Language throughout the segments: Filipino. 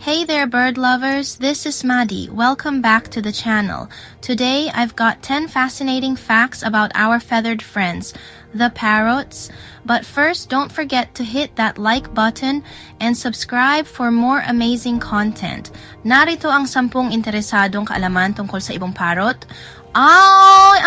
Hey there, bird lovers. This is Maddie. Welcome back to the channel. Today, I've got 10 fascinating facts about our feathered friends, the parrots. But first, don't forget to hit that like button and subscribe for more amazing content. Narito ang 10 interesadong kaalaman tungkol sa ibong parrot.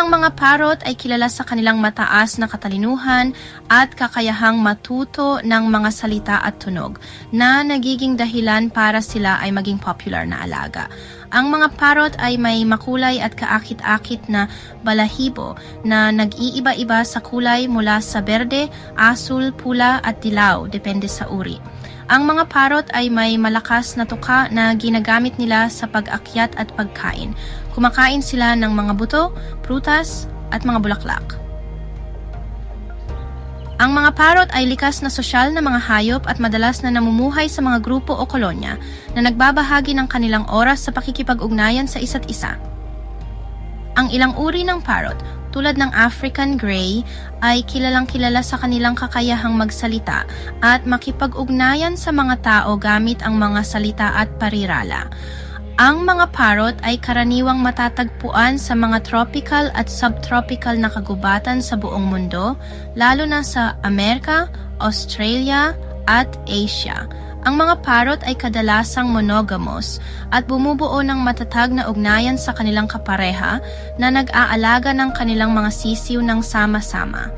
Ang mga parrot ay kilala sa kanilang mataas na katalinuhan at kakayahang matuto ng mga salita at tunog na nagiging dahilan para sila ay maging popular na alaga. Ang mga parrot ay may makulay at kaakit-akit na balahibo na nag-iiba-iba sa kulay mula sa berde, asul, pula at dilaw, depende sa uri. Ang mga parrot ay may malakas na tuka na ginagamit nila sa pag-akyat at pagkain. Kumakain sila ng mga buto, prutas, at mga bulaklak. Ang mga parrot ay likas na sosyal na mga hayop at madalas na namumuhay sa mga grupo o kolonya na nagbabahagi ng kanilang oras sa pakikipag-ugnayan sa isa't isa. Ang ilang uri ng parrot, tulad ng African Grey, ay kilalang-kilala sa kanilang kakayahang magsalita at makipag-ugnayan sa mga tao gamit ang mga salita at parirala. Ang mga parrot ay karaniwang matatagpuan sa mga tropical at subtropical na kagubatan sa buong mundo, lalo na sa Amerika, Australia, at Asia. Ang mga parrot ay kadalasang monogamous at bumubuo ng matatag na ugnayan sa kanilang kapareha na nag-aalaga ng kanilang mga sisiw ng sama-sama.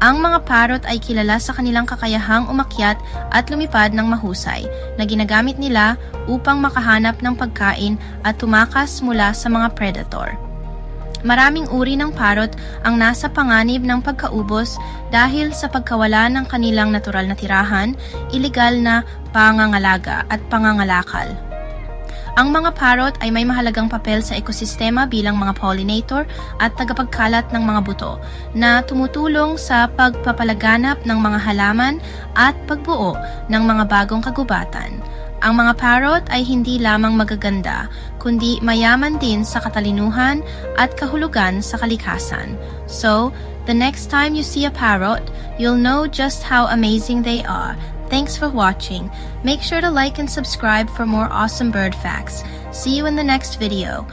Ang mga parrot ay kilala sa kanilang kakayahang umakyat at lumipad ng mahusay na ginagamit nila upang makahanap ng pagkain at tumakas mula sa mga predator. Maraming uri ng parrot ang nasa panganib ng pagkaubos dahil sa pagkawala ng kanilang natural na tirahan, iligal na pangangalaga at pangangalakal. Ang mga parrot ay may mahalagang papel sa ekosistema bilang mga pollinator at tagapagkalat ng mga buto na tumutulong sa pagpapalaganap ng mga halaman at pagbuo ng mga bagong kagubatan. Ang mga parrot ay hindi lamang magaganda, kundi mayaman din sa katalinuhan at kahulugan sa kalikasan. So, the next time you see a parrot, you'll know just how amazing they are. Thanks for watching. Make sure to like and subscribe for more awesome bird facts. See you in the next video.